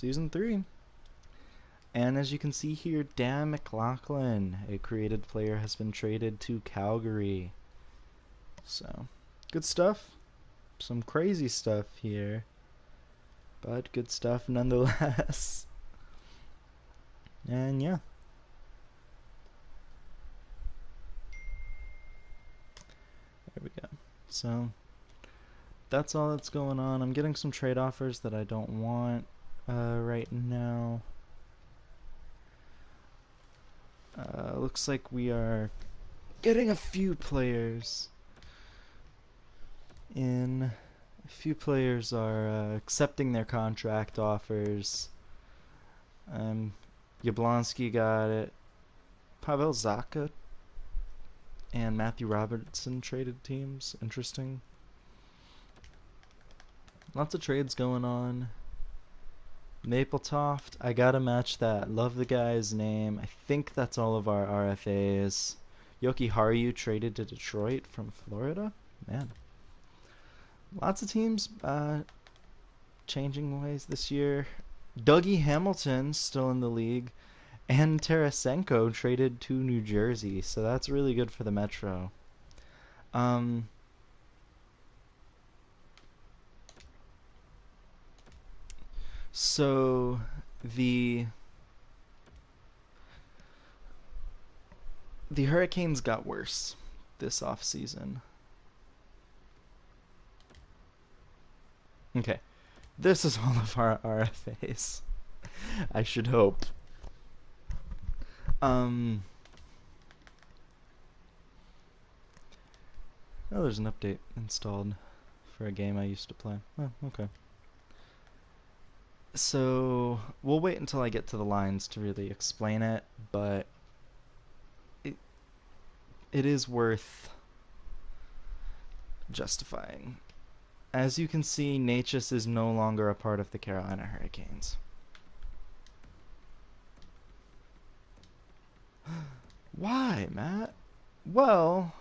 Season 3. And as you can see here, Dan McLaughlin, a created player, has been traded to Calgary. So, good stuff. Some crazy stuff here, but good stuff nonetheless. And yeah. There we go. So, that's all that's going on. I'm getting some trade offers that I don't want right now. Looks like we are getting a few players in. A few players are accepting their contract offers. Yablonski got it. Pavel Zacha and Matthew Robertson traded teams. Interesting. Lots of trades going on. Mapletoft, I gotta match that. Love the guy's name. I think that's all of our RFAs. Yoki Haru traded to Detroit from Florida. Man. Lots of teams changing ways this year. Dougie Hamilton still in the league. And Tarasenko traded to New Jersey. So that's really good for the Metro. So the Hurricanes got worse this off season. Okay, this is all of our RFAs. I should hope. Oh, there's an update installed for a game I used to play. Oh, okay. So we'll wait until I get to the lines to really explain it, but it is worth justifying. As you can see, Necas is no longer a part of the Carolina Hurricanes. Why, Matt? Well,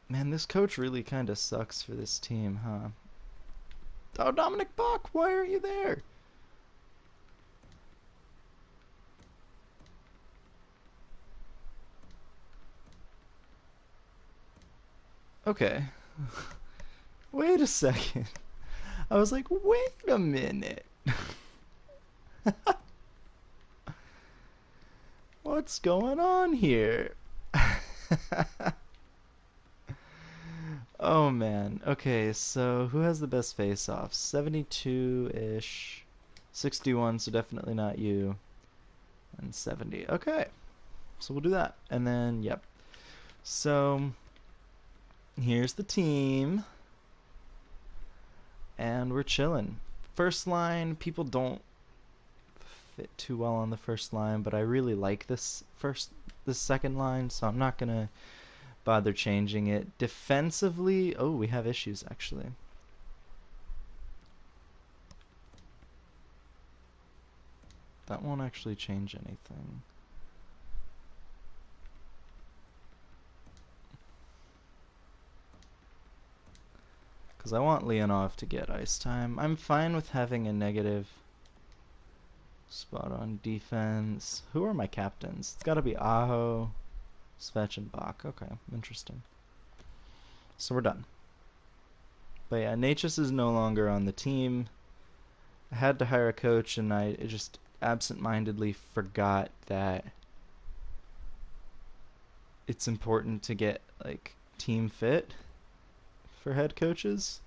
man, this coach really kind of sucks for this team, huh? Oh, Dominic Bach, why are you there? Okay. Wait a second. I was like, wait a minute. What's going on here? Oh man. Okay, so who has the best face-offs? 72-ish. 61, so definitely not you. And 70. Okay. So we'll do that. And then, yep. So here's the team. And we're chilling. First line, people don't fit too well on the first line, but I really like this second line, so I'm not gonna bother changing it. Defensively, oh, we have issues actually. That won't actually change anything. Because I want Leonov to get ice time. I'm fine with having a negative spot on defense. Who are my captains? It's got to be Aho, Svech, and Bach. Okay, interesting. So we're done. But yeah, Necas is no longer on the team. I had to hire a coach, and I just absent-mindedly forgot that it's important to get like team fit for head coaches.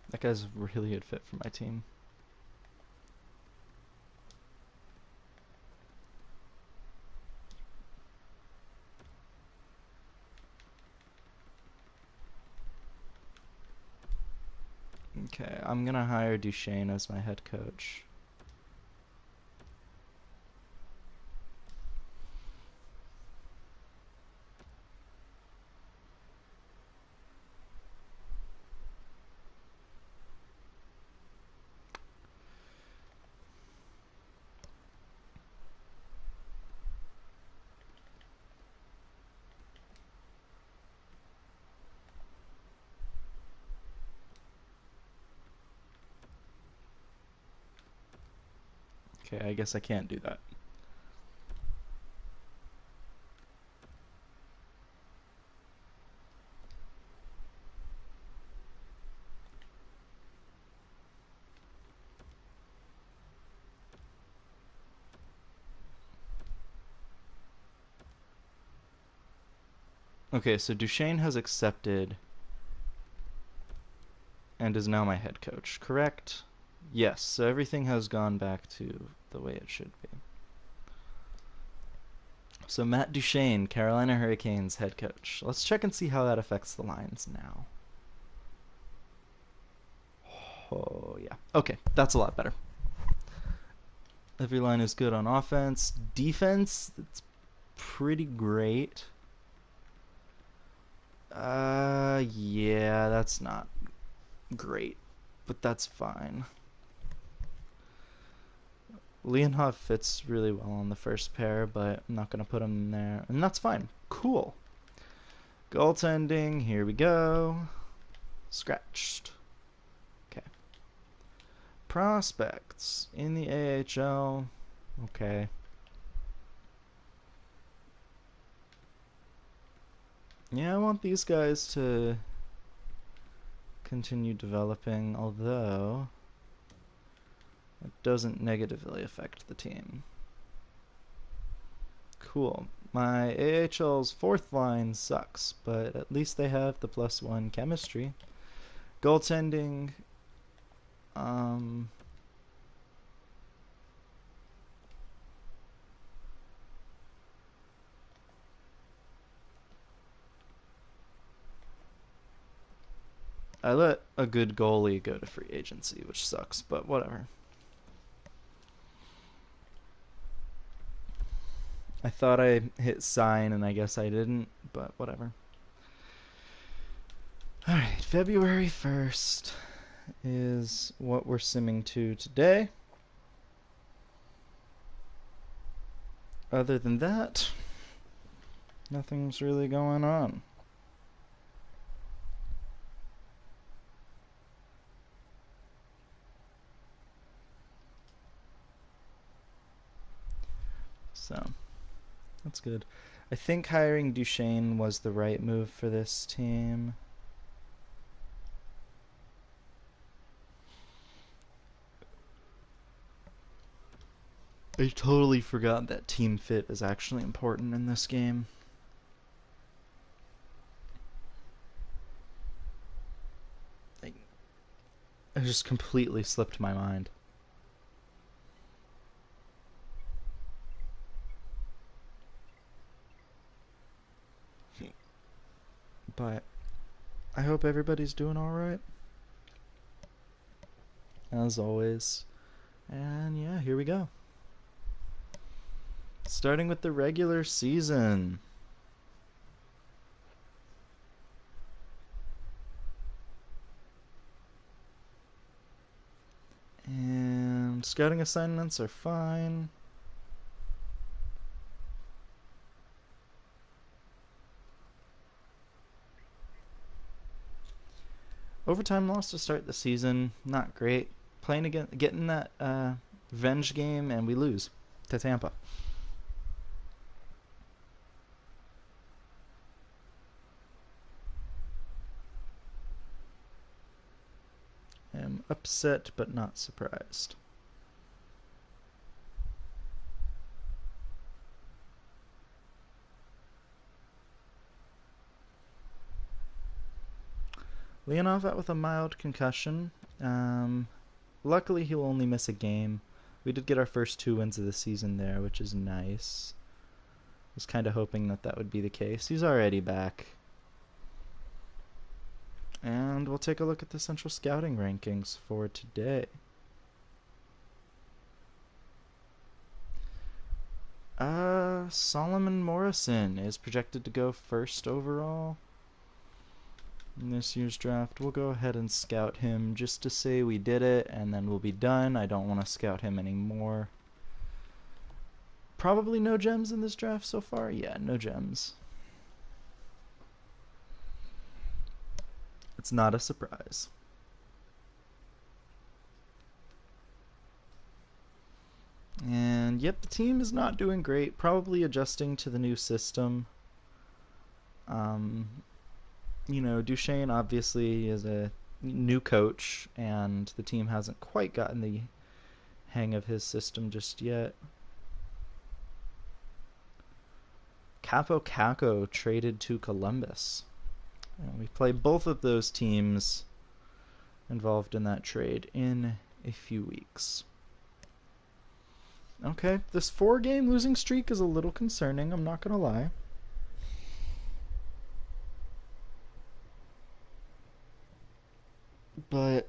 That guy's a really good fit for my team. Okay, I'm gonna hire Duchesne as my head coach. Okay, I guess I can't do that. Okay, so Duchesne has accepted and is now my head coach, correct? Yes, so everything has gone back to the way it should be. So Matt Duchesne, Carolina Hurricanes head coach. Let's check and see how that affects the lines now. Oh, yeah. Okay, that's a lot better. Every line is good on offense. Defense, it's pretty great. Yeah, that's not great, but that's fine. Leonhoff fits really well on the first pair, but I'm not going to put him in there, and that's fine. Cool. Goaltending, here we go. Scratched. Okay. Prospects in the AHL. Okay. Yeah, I want these guys to continue developing, although it doesn't negatively affect the team. Cool. My AHL's fourth line sucks, but at least they have the +1 chemistry. Goaltending, I let a good goalie go to free agency, which sucks, but whatever. I thought I hit sign and I guess I didn't, but whatever. Alright, February 1st is what we're simming to today. Other than that, nothing's really going on. So, that's good. I think hiring Duchesne was the right move for this team. I totally forgot that team fit is actually important in this game. It just completely slipped my mind. But I hope everybody's doing alright. As always. And yeah, here we go. Starting with the regular season. And scouting assignments are fine. Overtime loss to start the season, not great. Playing again, getting that revenge game, and we lose to Tampa. I'm upset but not surprised. Leonov out with a mild concussion. Luckily, he'll only miss a game. We did get our first 2 wins of the season there, which is nice. Was kind of hoping that that would be the case. He's already back. And we'll take a look at the Central Scouting rankings for today. Solomon Morrison is projected to go first overall in this year's draft. We'll go ahead and scout him just to say we did it, and then we'll be done. I don't want to scout him anymore. Probably no gems in this draft so far. Yeah, no gems. It's not a And yep, the team is not doing great. Probably adjusting to the new system. Duchesne obviously is a new coach, and the team hasn't quite gotten the hang of his system just yet. Capo Caco traded to Columbus. And we play both of those teams involved in that trade in a few weeks. Okay, this 4-game losing streak is a little concerning, I'm not going to lie. But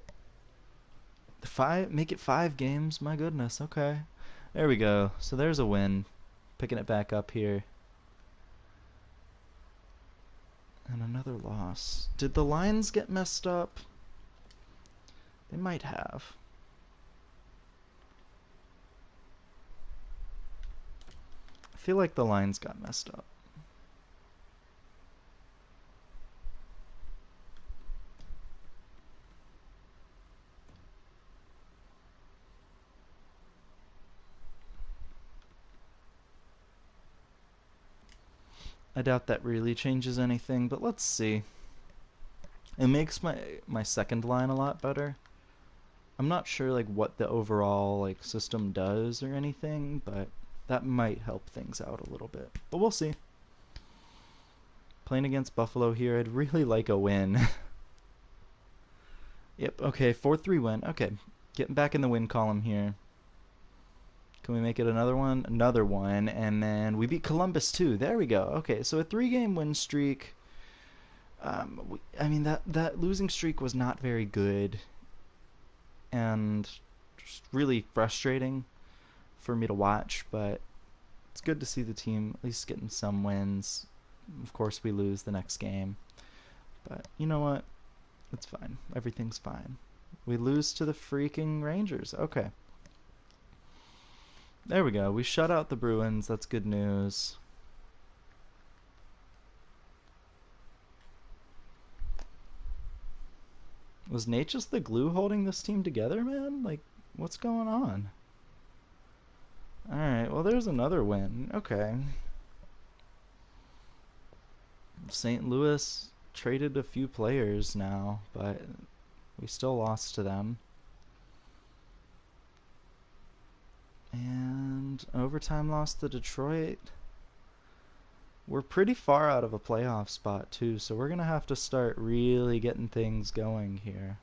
make it 5 games, my goodness. Okay, there we go. So there's a win. Picking it back up here. And another loss. Did the lines get messed up? They might have. I feel like the lines got messed up. I doubt that really changes anything, but let's see. It makes my second line a lot better. I'm not sure like what the overall like system does or anything, but that might help things out a little bit. But we'll see. Playing against Buffalo here, I'd really like a win. Yep, okay, 4-3 win. Okay, getting back in the win column here. Can we make it another one? Another one, and then we beat Columbus too. There we go. Okay, so a 3-game win streak. I mean, that losing streak was not very good, and just really frustrating for me to watch, but it's good to see the team at least getting some wins. Of course, we lose the next game, but you know what? It's fine. Everything's fine. We lose to the freaking Rangers. Okay. There we go. We shut out the Bruins. That's good news. Was Nate just the glue holding this team together, man? Like, what's going on? Alright, well, there's another win. Okay. St. Louis traded a few players now, but we still lost to them. And overtime loss to Detroit. We're pretty far out of a playoff spot too, so we're gonna have to start really getting things going here.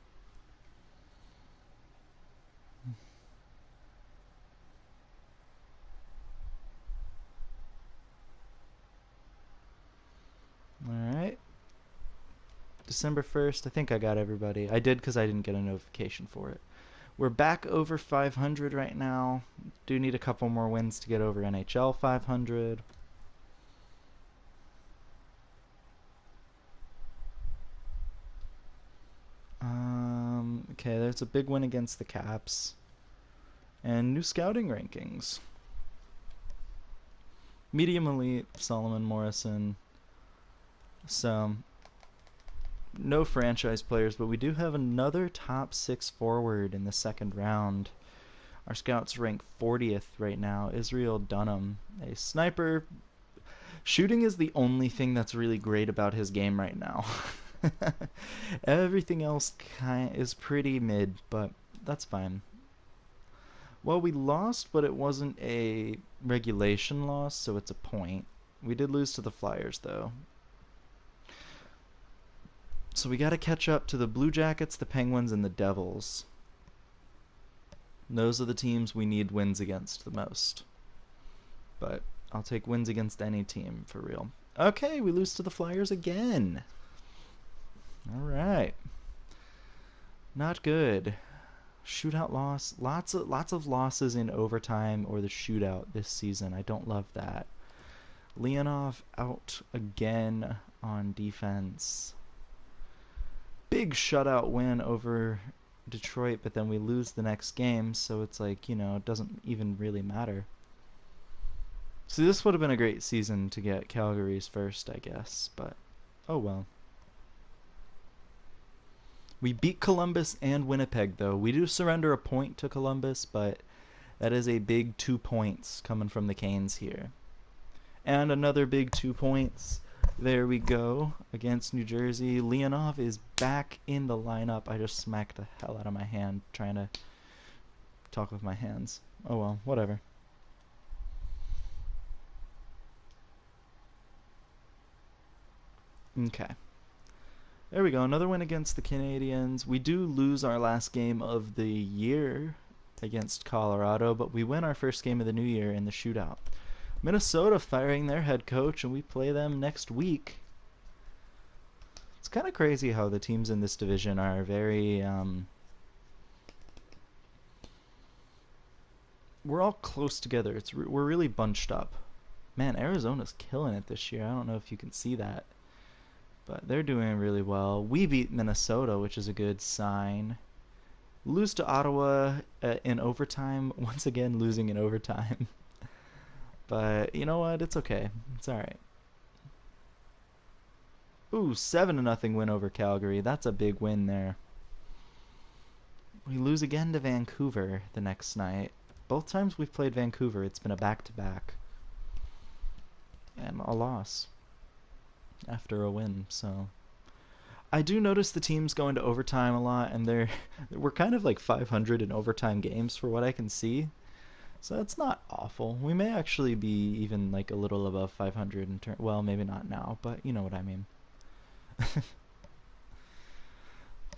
Alright. December 1st, I think I got everybody. I did because I didn't get a notification for it. We're back over 500 right now. Do need a couple more wins to get over NHL 500. Okay, there's a big win against the Caps. And new scouting rankings. Medium elite, Solomon Morrison. So, no franchise players, but we do have another top 6 forward in the second round. Our scouts rank 40th right now. Israel Dunham, a sniper. Shooting is the only thing that's really great about his game right now. Everything else is pretty mid, but that's fine. Well, we lost, but it wasn't a regulation loss, so it's a point. We did lose to the Flyers, though. So we got to catch up to the Blue Jackets, the Penguins, and the Devils. Those are the teams we need wins against the most. But I'll take wins against any team, for real. Okay, we lose to the Flyers again. Alright. Not good. Shootout loss. Lots of losses in overtime or the shootout this season. I don't love that. Leonov out again on defense. Big shutout win over Detroit, but then we lose the next game, so it's like, you know, it doesn't even really matter. So this would have been a great season to get Calgary's first, I guess, but oh well. We beat Columbus and Winnipeg, though. We do surrender a point to Columbus, but That is a big 2 points coming from the Canes here. And another big 2 points. There we go. Against New Jersey. Leonov is back in the lineup. I just smacked the hell out of my hand trying to talk with my hands. Oh well, whatever. Okay. There we go. Another win against the Canadiens. We do lose our last game of the year against Colorado, but we win our first game of the new year in the shootout. Minnesota firing their head coach, and we play them next week. It's kind of crazy how the teams in this division are very we're all close together. We're really bunched up. Man, Arizona's killing it this year. I don't know if you can see that, but they're doing really well. We beat Minnesota, which is a good sign. Lose to Ottawa in overtime. Once again, losing in overtime. But you know what? It's okay. It's alright. Ooh, 7-0 win over Calgary. That's a big win there. We lose again to Vancouver the next night. Both times we've played Vancouver, it's been a back-to-back. And a loss after a win, so... I do notice the teams go into overtime a lot, and we're kind of like 500 in overtime games for what I can see. So that's not awful. We may actually be even like a little above 500 in turn. Well, maybe not now, but you know what I mean.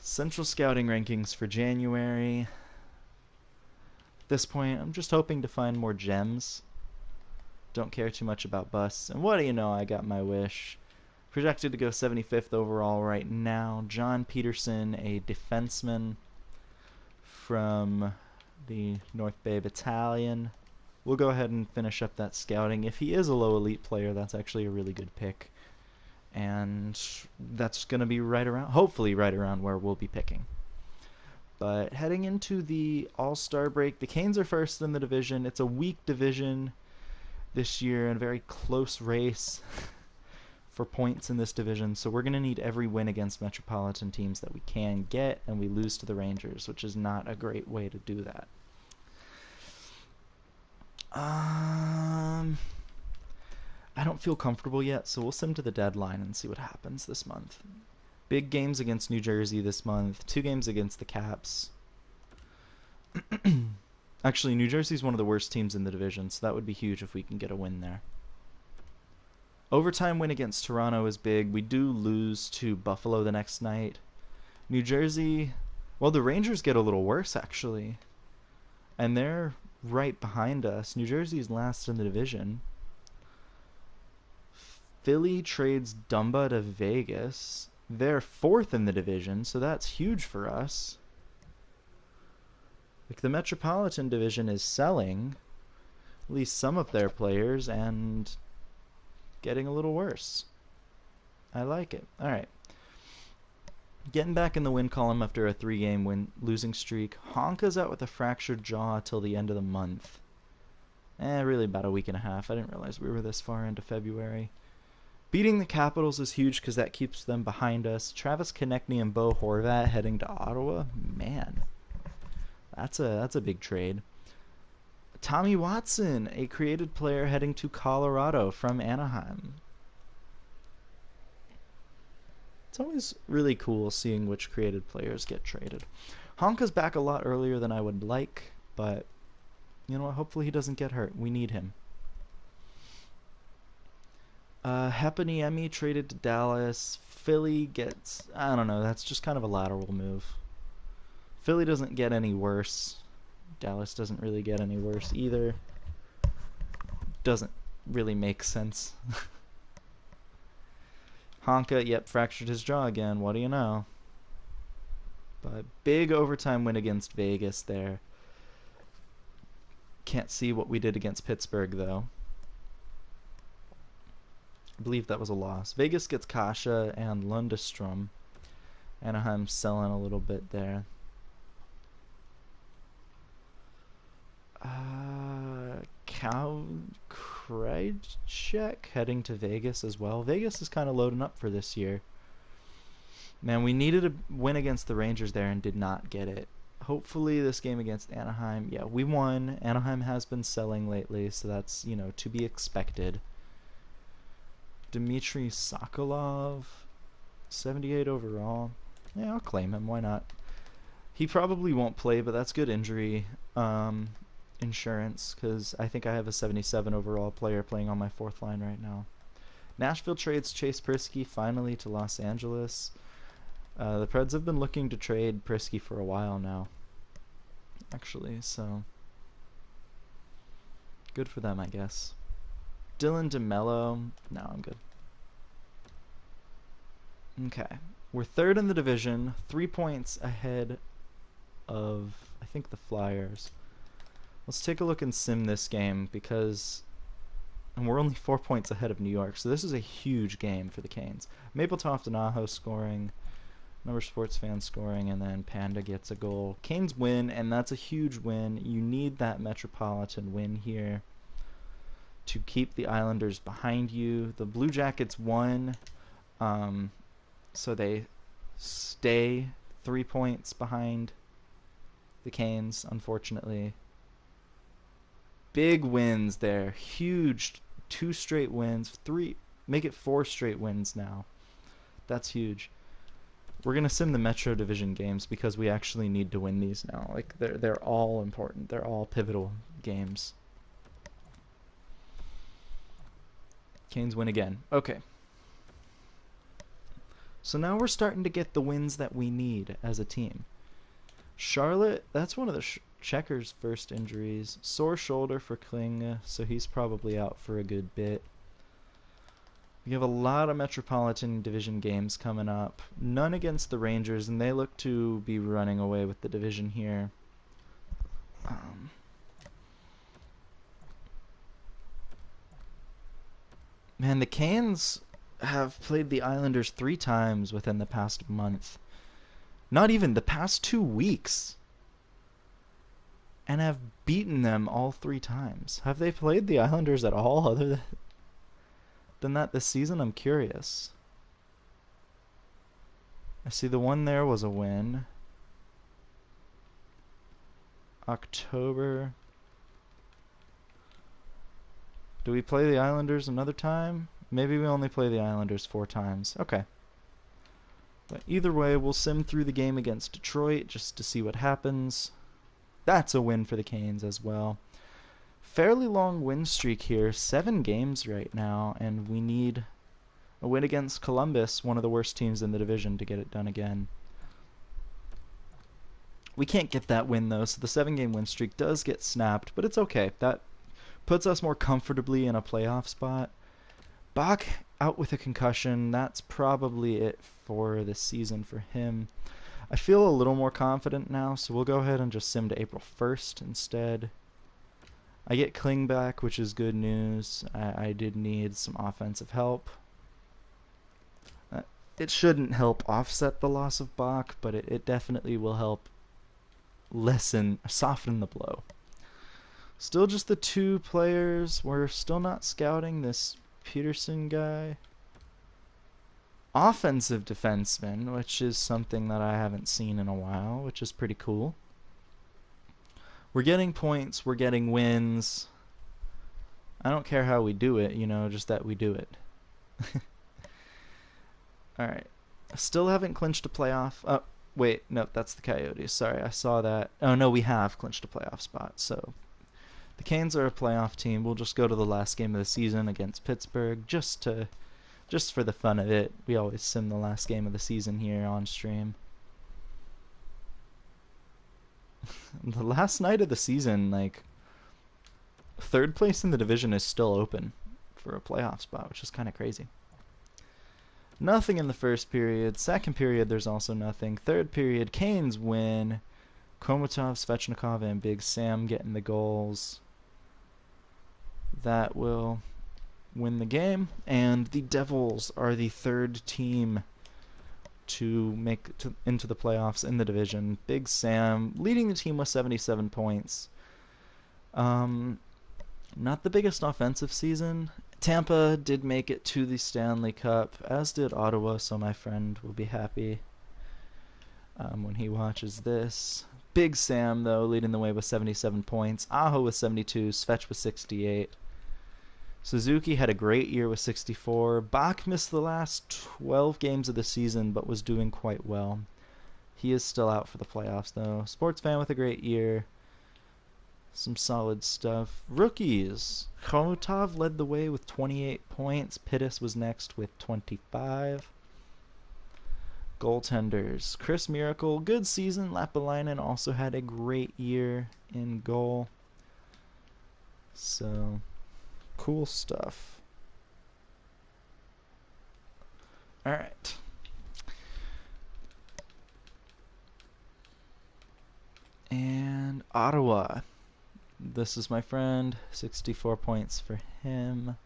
Central Scouting rankings for January. At this point, I'm just hoping to find more gems. Don't care too much about busts. And what do you know, I got my wish. Projected to go 75th overall right now. John Peterson, a defenseman from the North Bay Battalion. We'll go ahead and finish up that scouting. If he is a low elite player, that's actually a really good pick. And that's going to be right around, hopefully right around where we'll be picking. But heading into the All-Star break, the Canes are first in the division. It's a weak division this year and a very close race for points in this division. So we're going to need every win against Metropolitan teams that we can get, and we lose to the Rangers, which is not a great way to do that. I don't feel comfortable yet, so we'll send to the deadline and see what happens this month. Big games against New Jersey this month. 2 games against the Caps. Actually, New Jersey's one of the worst teams in the division, so that would be huge if we can get a win there. Overtime win against Toronto is big. We do lose to Buffalo the next night. New Jersey, well, the Rangers get a little worse, actually. And they're right behind us. New Jersey's last in the division. Philly trades Dumba to Vegas. They're 4th in the division, so that's huge for us. Like, the Metropolitan division is selling at least some of their players and getting a little worse. I like it. Alright. Getting back in the win column after a 3-game losing streak. Honka's out with a fractured jaw till the end of the month. Really about a week and a half. I didn't realize we were this far into February. Beating the Capitals is huge because that keeps them behind us. Travis Konechny and Bo Horvat heading to Ottawa. Man, that's a big trade. Tommy Watson, a created player heading to Colorado from Anaheim. It's always really cool seeing which created players get traded. Honka's back a lot earlier than I would like, but you know what? Hopefully he doesn't get hurt. We need him. Heponiemi traded to Dallas. Philly gets, I don't know, that's just kind of a lateral move. Philly doesn't get any worse. Dallas doesn't really get any worse either. Doesn't really make sense. Honka, yep, fractured his jaw again. What do you know? But big overtime win against Vegas there. Can't see what we did against Pittsburgh, though. I believe that was a loss. Vegas gets Kasha and Lundestrom. Anaheim's selling a little bit there. Krejcik heading to Vegas as well. Vegas is kind of loading up for this year. Man, we needed a win against the Rangers there and did not get it. hopefully this game against Anaheim, yeah, we won. Anaheim has been selling lately, so that's, you know, to be expected. Dmitry Sokolov, 78 overall. Yeah, I'll claim him. Why not? He probably won't play, but that's good injury insurance, because I think I have a 77 overall player playing on my fourth line right now. Nashville trades Chase Prisky finally to Los Angeles. The Preds have been looking to trade Prisky for a while now, actually, so good for them, I guess. Dylan DeMello, no, I'm good. Okay, we're third in the division, 3 points ahead of, I think, the Flyers. Let's take a look and sim this game, because and we're only 4 points ahead of New York, so this is a huge game for the Canes. Mapletop and Aho scoring, Number Sports Fans scoring, and then Panda gets a goal. Canes win, and that's a huge win. You need that Metropolitan win here to keep the Islanders behind you. The Blue Jackets won, so they stay 3 points behind the Canes, unfortunately. Big wins there. Huge 2 straight wins. Make it 4 straight wins now. That's huge. We're going to sim the Metro Division games because we actually need to win these now. Like they're all important. They're all pivotal games. Canes win again. Okay. So now we're starting to get the wins that we need as a team. Charlotte, that's one of the Checker's first injuries. Sore shoulder for Kling, so he's probably out for a good bit. We have a lot of Metropolitan Division games coming up. None against the Rangers, and they look to be running away with the division here. Man, the Canes have played the Islanders 3 times within the past month. Not even the past 2 weeks. And have beaten them all 3 times. Have they played the Islanders at all other than that this season? I'm curious. I see the one there was a win. October. Do we play the Islanders another time? Maybe we only play the Islanders 4 times. Okay. But either way, we'll sim through the game against Detroit just to see what happens. That's a win for the Canes as well. Fairly long win streak here. 7 games right now, and we need a win against Columbus, one of the worst teams in the division, to get it done again. We can't get that win, though, so the 7-game win streak does get snapped, but it's okay. That puts us more comfortably in a playoff spot. Bach out with a concussion. That's probably it for the season for him. I feel a little more confident now, so we'll go ahead and just sim to April 1st instead. I get Kling back, which is good news. I did need some offensive help. It shouldn't help offset the loss of Bach, but it definitely will help soften the blow. Still just the 2 players. We're still not scouting this Peterson guy. Offensive defenseman, which is something that I haven't seen in a while, which is pretty cool. We're getting points, we're getting wins. I don't care how we do it, just that we do it. Alright. Still haven't clinched a playoff. Oh, wait, no, that's the Coyotes. Sorry, I saw that. Oh, no, we have clinched a playoff spot, so the Canes are a playoff team. We'll just go to the last game of the season against Pittsburgh just for the fun of it. We always sim the last game of the season here on stream. The last night of the season, 3rd place in the division is still open for a playoff spot, which is kind of crazy. Nothing in the first period. Second period, there's also nothing. Third period, Canes win. Komatov, Svechnikov, and Big Sam getting the goals. That will win the game, and the Devils are the 3rd team to make into the playoffs in the division. Big Sam leading the team with 77 points. Not the biggest offensive season. Tampa did make it to the Stanley Cup, as did Ottawa, so my friend will be happy when he watches this. Big Sam, though, leading the way with 77 points. Aho with 72. Svetch with 68. Suzuki had a great year with 64. Bach missed the last 12 games of the season, but was doing quite well. He is still out for the playoffs, though. Sportsfan with a great year. Some solid stuff. Rookies. Khomutov led the way with 28 points. Pittis was next with 25. Goaltenders. Chris Miracle, good season. Lapalainen also had a great year in goal. So, cool stuff. Alright. And Ottawa. This is my friend. 64 points for him.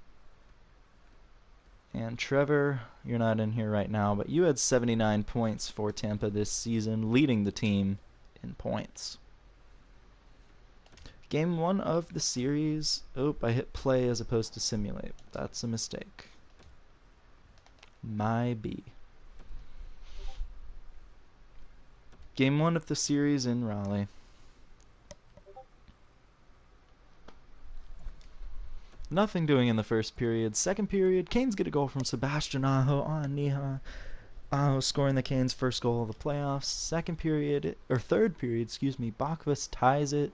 And Trevor, you're not in here right now, but you had 79 points for Tampa this season, leading the team in points. Game 1 of the series. Oh, I hit play as opposed to simulate. That's a mistake. My B. Game 1 of the series in Raleigh. Nothing doing in the first period. Second period, Canes get a goal from Sebastian Aho on Niha. Aho scoring the Canes' first goal of the playoffs. Third period, Bakvas ties it.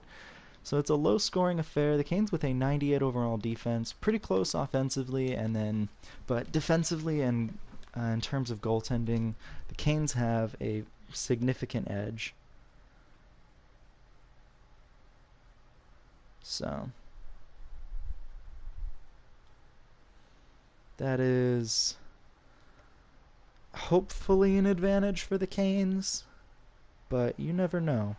So it's a low-scoring affair. The Canes with a 98 overall defense, pretty close offensively, but defensively and in terms of goaltending, the Canes have a significant edge. So that is hopefully an advantage for the Canes, but you never know.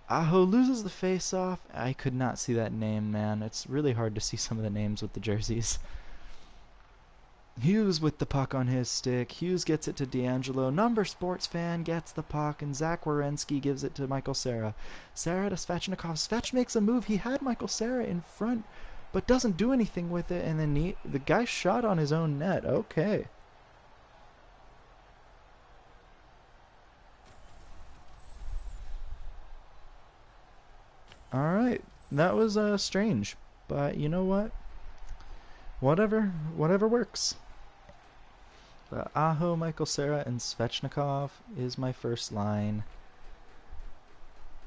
Aho loses the face-off. I could not see that name, man. It's really hard to see some of the names with the jerseys. Hughes with the puck on his stick. Hughes gets it to D'Angelo. Number Sports Fan gets the puck, and Zach Werenski gives it to Michael Cera. Cera to Svechnikov. Svech makes a move. He had Michael Cera in front, but doesn't do anything with it, and then the guy shot on his own net. Okay. Alright, that was strange, but you know what? Whatever works. But Aho, Michael Cera, and Svechnikov is my first line.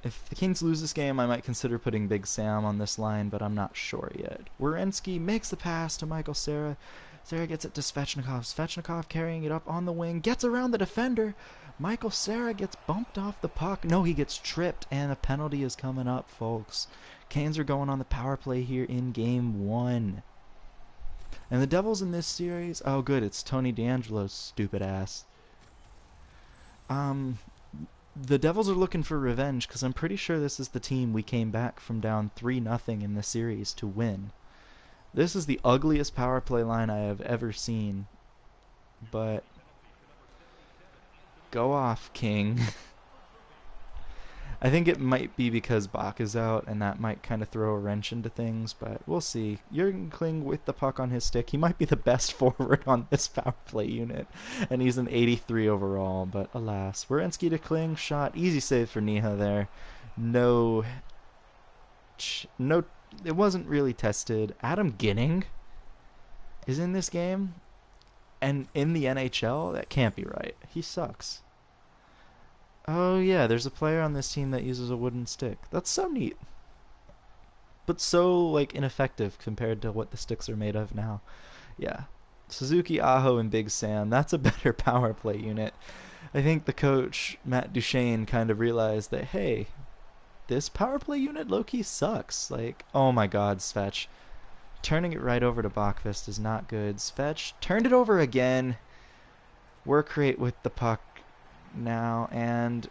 If the Kings lose this game, I might consider putting Big Sam on this line, but I'm not sure yet. Werenski makes the pass to Michael Cera. Cera gets it to Svechnikov. Svechnikov carrying it up on the wing, gets around the defender. Michael Cera gets bumped off the puck. No, he gets tripped, and a penalty is coming up, folks. Canes are going on the power play here in Game 1. And the Devils in this series... Oh, good, it's Tony D'Angelo's stupid ass. The Devils are looking for revenge, because I'm pretty sure this is the team we came back from down 3-0 in the series to win. This is the ugliest power play line I have ever seen. But... go off, King. I think it might be because Bach is out, and that might kind of throw a wrench into things, but we'll see. Jurgen Kling with the puck on his stick. He might be the best forward on this power play unit, and he's an 83 overall, but alas. Werenski to Kling, shot. Easy save for Niha there. No, it wasn't really tested. Adam Ginning is in this game, and in the NHL? That can't be right. He sucks. Oh yeah, there's a player on this team that uses a wooden stick. That's so neat. But so, like, ineffective compared to what the sticks are made of now. Yeah. Suzuki, Aho, and Big Sam. That's a better power play unit. I think the coach, Matt Duchene, kind of realized that, hey, this power play unit low-key sucks. Like, oh my god, Svetch. Turning it right over to Bakvist is not good. Svetch turned it over again. Work rate with the puck now, and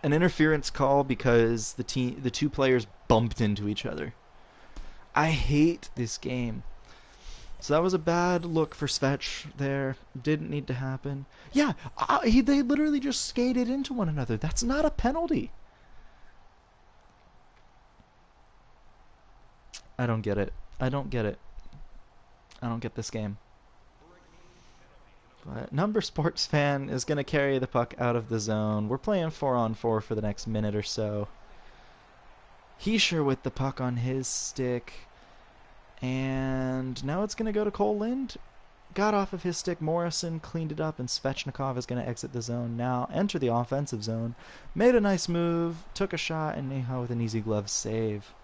an interference call because the two players bumped into each other. I hate this game. So that was a bad look for Svetch there. Didn't need to happen. Yeah, they literally just skated into one another. That's not a penalty. I don't get it. I don't get it. I don't get this game. But Number Sports Fan is going to carry the puck out of the zone. We're playing 4-on-4 for the next minute or so. Hischier with the puck on his stick. And now it's going to go to Cole Lind. Got off of his stick. Morrison cleaned it up, and Svechnikov is going to exit the zone now, enter the offensive zone. Made a nice move, took a shot, and Neha with an easy glove save.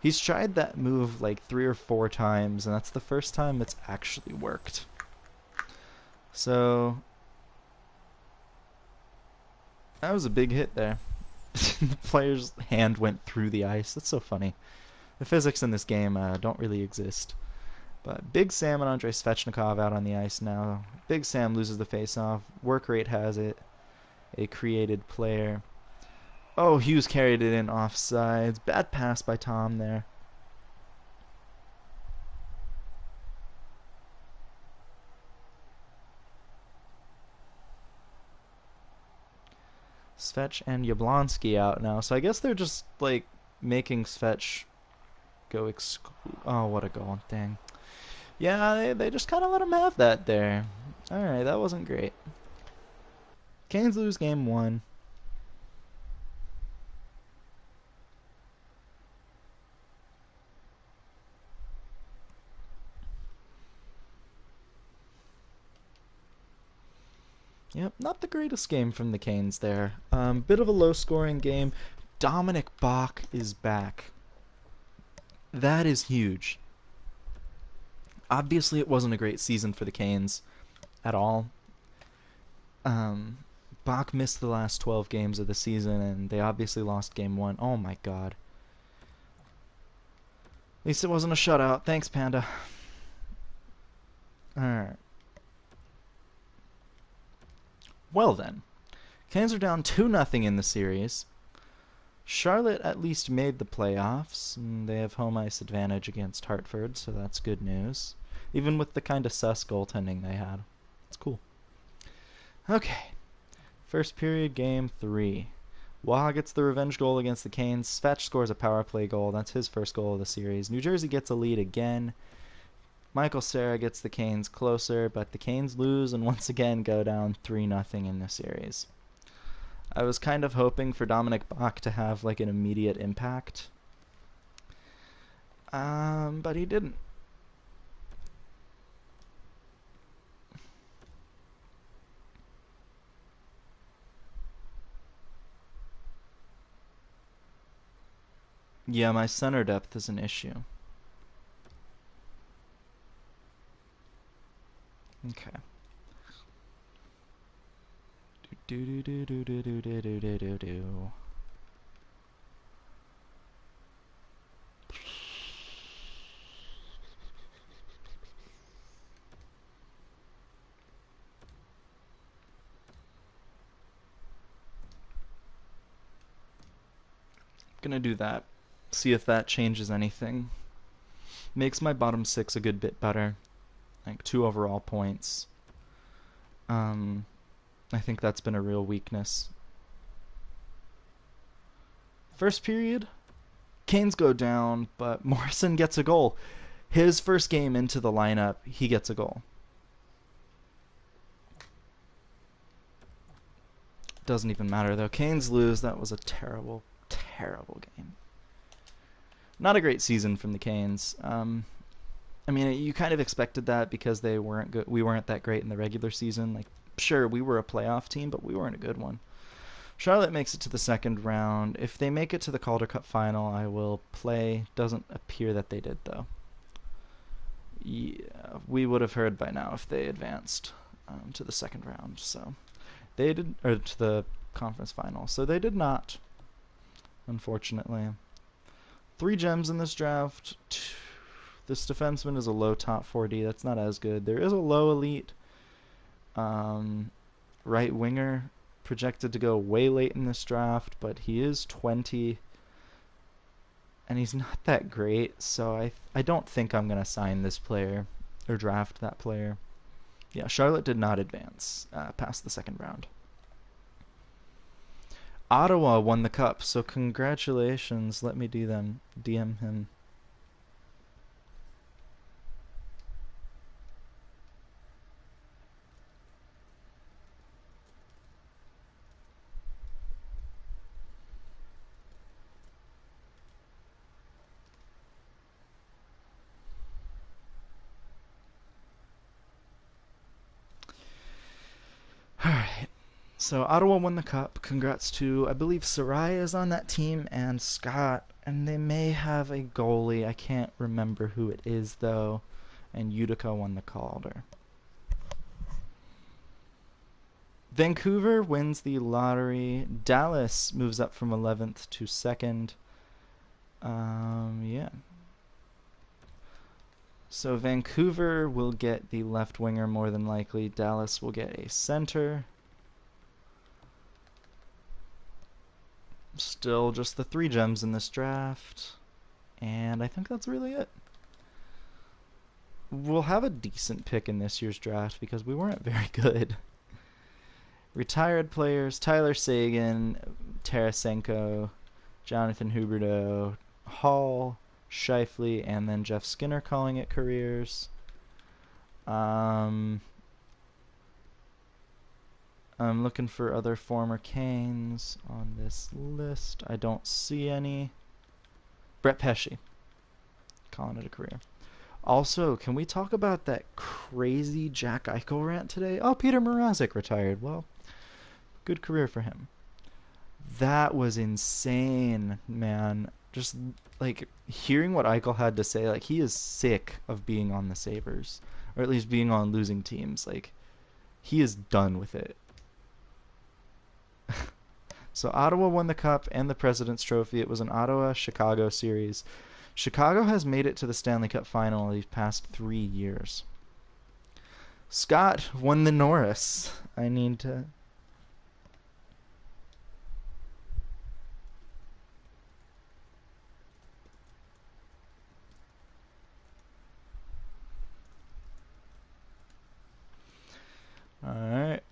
He's tried that move like 3 or 4 times, and that's the first time it's actually worked. So that was a big hit there. The player's hand went through the ice. That's so funny. The physics in this game don't really exist. But Big Sam and Andrei Svechnikov out on the ice now. Big Sam loses the faceoff. Work rate has it. A created player. Oh, Hughes carried it in offsides. Bad pass by Tom there. Svech and Yablonski out now. So I guess they're just like making Svech go oh, what a goal. Dang. Yeah, they just kind of let him have that there. Alright, that wasn't great. Canes lose game 1. Yep, not the greatest game from the Canes there. Bit of a low-scoring game. Dominic Bach is back. That is huge. Obviously, it wasn't a great season for the Canes at all. Bach missed the last 12 games of the season, and they obviously lost game 1. Oh my god. At least it wasn't a shutout. Thanks, Panda. Alright. Well then. Canes are down 2-0 in the series. Charlotte at least made the playoffs, and they have home ice advantage against Hartford, so that's good news. Even with the kind of sus goaltending they had. It's cool. Okay. First period, game 3. Waha gets the revenge goal against the Canes. Svech scores a power play goal. That's his first goal of the series. New Jersey gets a lead again. Michael Cera gets the Canes closer, but the Canes lose and once again go down 3-0 in the series. I was kind of hoping for Dominic Bach to have like an immediate impact. But he didn't. Yeah, my center depth is an issue. Okay. Do do do do do do do do do do. Gonna do that. See if that changes anything. Makes my bottom 6 a good bit better. Like 2 overall points. I think that's been a real weakness. First period, Canes go down, but Morrison gets a goal. His first game into the lineup, he gets a goal. Doesn't even matter though. Canes lose. That was a terrible, terrible game. Not a great season from the Canes. I mean, you kind of expected that because they weren't good. We weren't that great in the regular season. Like, sure, we were a playoff team, but we weren't a good one. Charlotte makes it to the second round. If they make it to the Calder Cup final, I will play. Doesn't appear that they did, though. Yeah, we would have heard by now if they advanced to the second round. So they did, or to the conference final. So they did not, unfortunately. 3 gems in this draft. This defenseman is a low top 40. That's not as good. There is a low elite right winger projected to go way late in this draft, but he is 20 and he's not that great, so I don't think I'm going to sign this player or draft that player. Yeah, Charlotte did not advance past the second round. Ottawa won the cup, so congratulations. Let me DM him. So Ottawa won the cup. Congrats to, I believe Sarai is on that team and Scott, and they may have a goalie. I can't remember who it is though. And Utica won the Calder. Vancouver wins the lottery. Dallas moves up from 11th to 2nd. Yeah. So Vancouver will get the left winger more than likely. Dallas will get a center. Still just the 3 gems in this draft. And I think that's really it. We'll have a decent pick in this year's draft because we weren't very good. Retired players, Tyler Seguin, Tarasenko, Jonathan Huberdeau, Hall, Scheifele, and then Jeff Skinner calling it careers. I'm looking for other former Canes on this list. I don't see any. Brett Pesce, calling it a career. Also, can we talk about that crazy Jack Eichel rant today? Oh, Peter Mrazek retired. Well, good career for him. That was insane, man. Just like hearing what Eichel had to say, like he is sick of being on the Sabres, or at least being on losing teams. Like he is done with it. So Ottawa won the cup and the President's Trophy. It was an Ottawa-Chicago series. Chicago has made it to the Stanley Cup final these past 3 years. Scott won the Norris. I need to... Alright.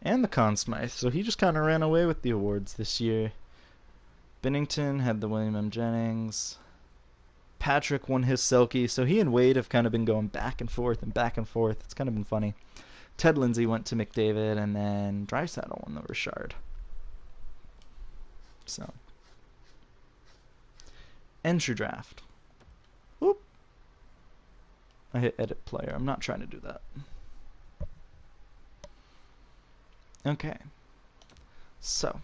And the Conn Smythe, so he just kind of ran away with the awards this year. Binnington had the William M. Jennings. Patrick won his Selke, so he and Wade have kind of been going back and forth and back and forth. It's kind of been funny. Ted Lindsay went to McDavid, and then Draisaitl won the Richard. So, entry draft. Whoop. I hit edit player. I'm not trying to do that. Okay. So.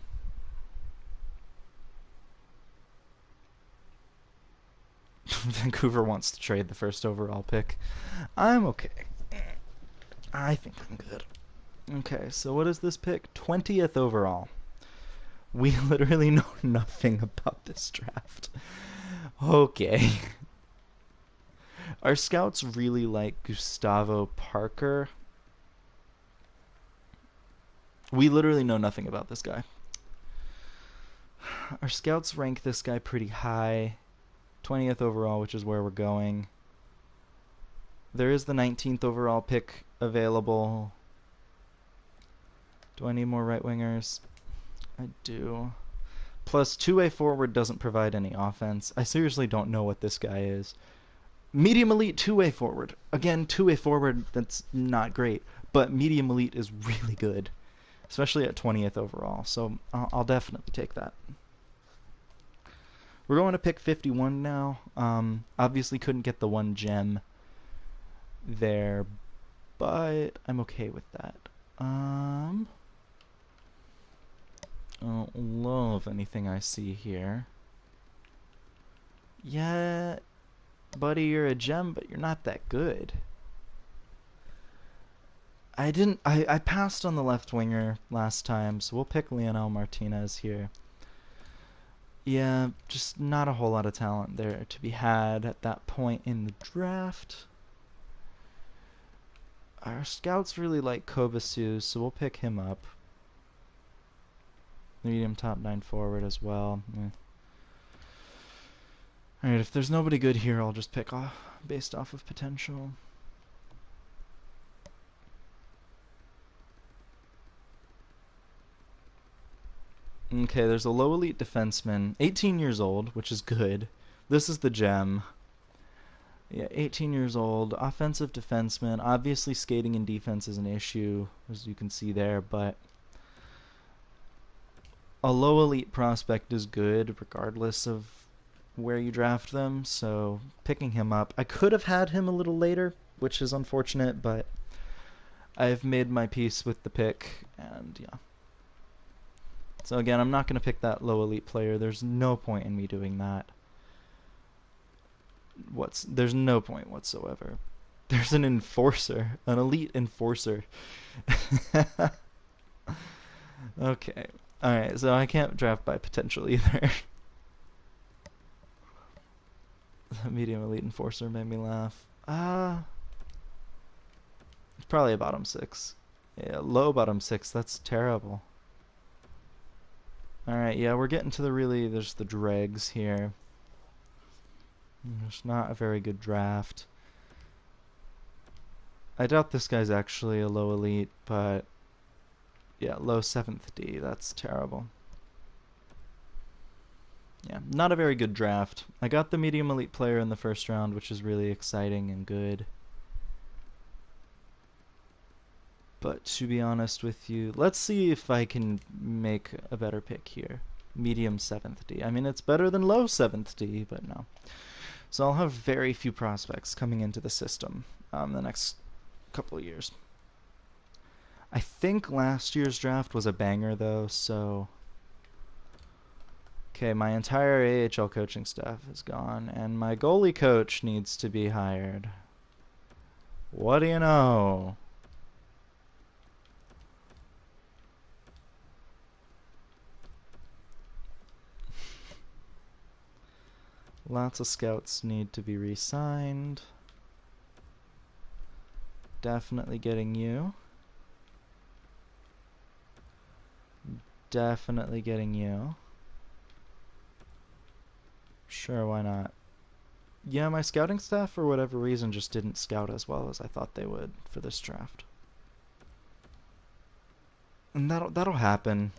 Vancouver wants to trade the first overall pick. I'm okay. I think I'm good. Okay, so what is this pick? 20th overall. We literally know nothing about this draft. Okay. Our scouts really like Gustavo Parker. We literally know nothing about this guy. Our scouts rank this guy pretty high. 20th overall, which is where we're going. There is the 19th overall pick available. Do I need more right wingers? I do. Plus, two-way forward doesn't provide any offense. I seriously don't know what this guy is. Medium elite two-way forward. Again, two-way forward, that's not great. But medium elite is really good. Especially at 20th overall. So I'll definitely take that. We're going to pick 51 now. Obviously couldn't get the 1 gem there, but I'm okay with that. I don't love anything I see here. Yeah, buddy, you're a gem, but you're not that good. I passed on the left winger last time, so we'll pick Lionel Martinez here. Yeah, just not a whole lot of talent there to be had at that point in the draft. Our scouts really like Kovacic, so we'll pick him up. Medium top 9 forward as well. Alright, if there's nobody good here, I'll just pick off based off of potential. Okay, there's a low elite defenseman, 18 years old, which is good. This is the gem. Yeah, 18 years old, offensive defenseman. Obviously, skating and defense is an issue, as you can see there, but a low elite prospect is good, regardless of where you draft them, so picking him up. I could have had him a little later, which is unfortunate, but I've made my peace with the pick, and yeah. So again, I'm not going to pick that low elite player. There's no point in me doing that. There's no point whatsoever. There's an enforcer, an elite enforcer. Okay. Alright, so I can't draft by potential either. The medium elite enforcer made me laugh. It's probably a bottom 6. Yeah, low bottom 6, that's terrible. Alright, yeah, we're getting to there's the dregs here. It's not a very good draft. I doubt this guy's actually a low elite, but yeah, low 7th D, that's terrible. Yeah, not a very good draft. I got the medium elite player in the first round, which is really exciting and good. But to be honest with you, let's see if I can make a better pick here. Medium 7th D. I mean, it's better than low 7th D, but no. So I'll have very few prospects coming into the system the next couple of years. I think last year's draft was a banger, though, so... Okay, my entire AHL coaching staff is gone, and my goalie coach needs to be hired. What do you know? Lots of scouts need to be re-signed. Definitely getting you. Definitely getting you. Sure, why not? Yeah, my scouting staff, for whatever reason, just didn't scout as well as I thought they would for this draft. And that'll happen.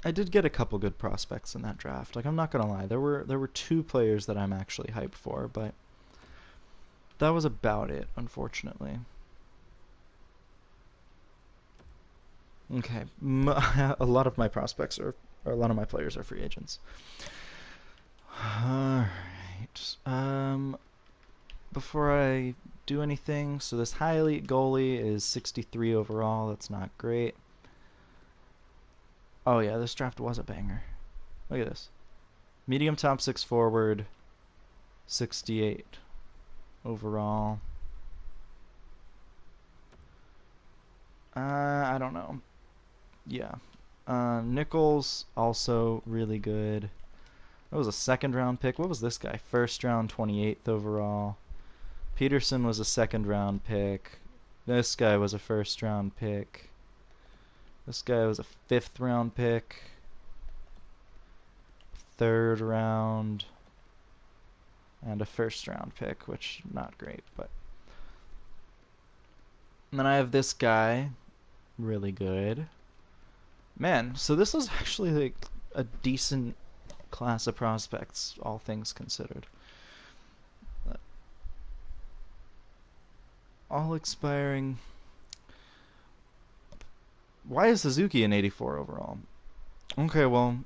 I did get a couple good prospects in that draft. Like, I'm not gonna lie, there were 2 players that I'm actually hyped for, but that was about it, unfortunately. Okay, a lot of my prospects or a lot of my players are free agents. Alright, before I do anything, so this high elite goalie is 63 overall, that's not great. Oh yeah, this draft was a banger. Look at this. Medium top 6 forward, 68 overall. I don't know. Yeah. Nichols, also really good. That was a 2nd round pick. What was this guy? 1st round, 28th overall. Peterson was a 2nd round pick. This guy was a 1st round pick. This guy was a 5th round pick. 3rd round. And a 1st round pick, which not great, but. And then I have this guy. Really good. Man, so this is actually like a decent class of prospects, all things considered. All expiring. Why is Suzuki an 84 overall? Okay, well.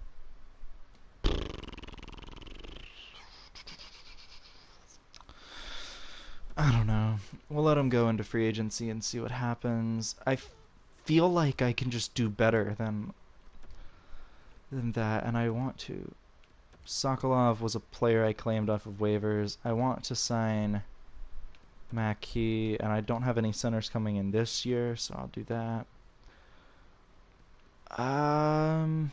I don't know. We'll let him go into free agency and see what happens. I feel like I can just do better than that, and I want to. Sokolov was a player I claimed off of waivers. I want to sign Mackey, and I don't have any centers coming in this year, so I'll do that. I'll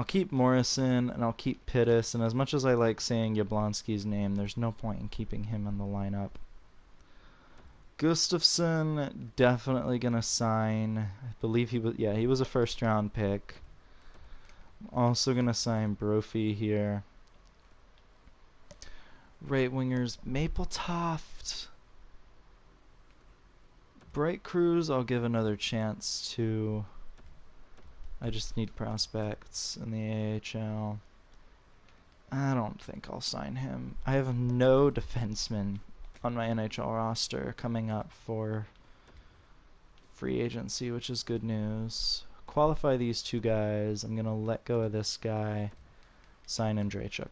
keep Morrison, and I'll keep Pittis, and as much as I like saying Yablonski's name, there's no point in keeping him in the lineup. Gustafsson, definitely gonna sign. I believe he was a 1st round pick. I'm also gonna sign Brophy here. Right wingers, Mappletoft. Bright Cruz, I'll give another chance to. I just need prospects in the AHL. I don't think I'll sign him. I have no defensemen on my NHL roster coming up for free agency, which is good news. Qualify these two guys. I'm going to let go of this guy. Sign Andreychuk.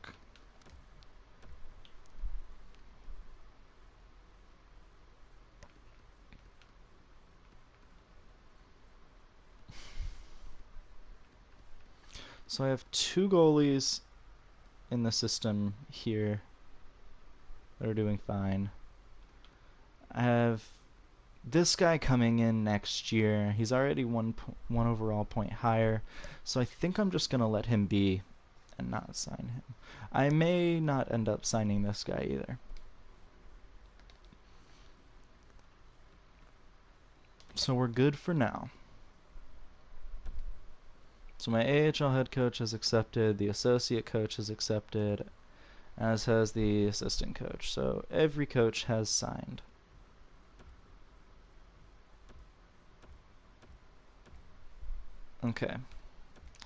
So I have two goalies in the system here that are doing fine. I have this guy coming in next year. He's already one overall point higher, so I think I'm just gonna let him be and not sign him. I may not end up signing this guy either. So we're good for now. So my AHL head coach has accepted, the associate coach has accepted, as has the assistant coach. So every coach has signed. Okay.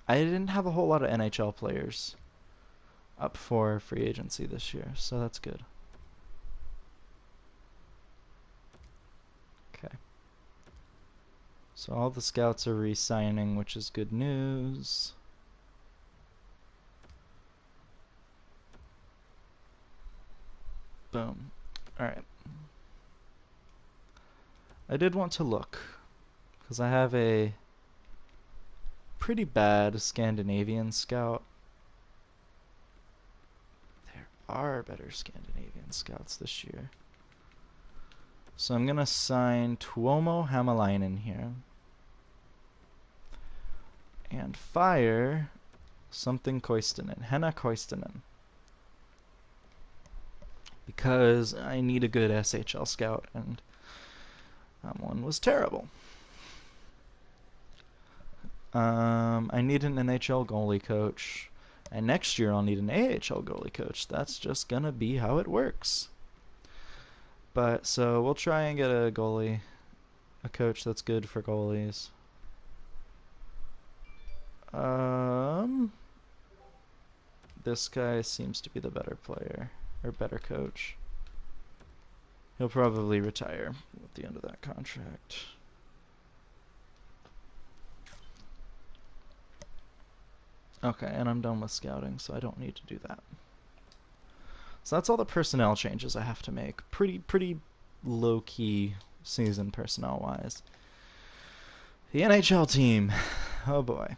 I didn't have a whole lot of NHL players up for free agency this year, so that's good. Okay. So all the scouts are re-signing, which is good news. Boom. Alright. I did want to look, because I have a pretty bad Scandinavian scout. There are better Scandinavian scouts this year. So I'm going to sign Tuomo Hämäläinen here. And fire something Koistinen, Henna Koistinen. Because I need a good SHL scout, and that one was terrible. I need an NHL goalie coach, and next year I'll need an AHL goalie coach. That's just gonna be how it works. But so we'll try and get a goalie, a coach that's good for goalies. This guy seems to be the better player, or better coach. He'll probably retire at the end of that contract. Okay, and I'm done with scouting, so I don't need to do that. So that's all the personnel changes I have to make. Pretty low-key season personnel-wise. The NHL team. Oh boy.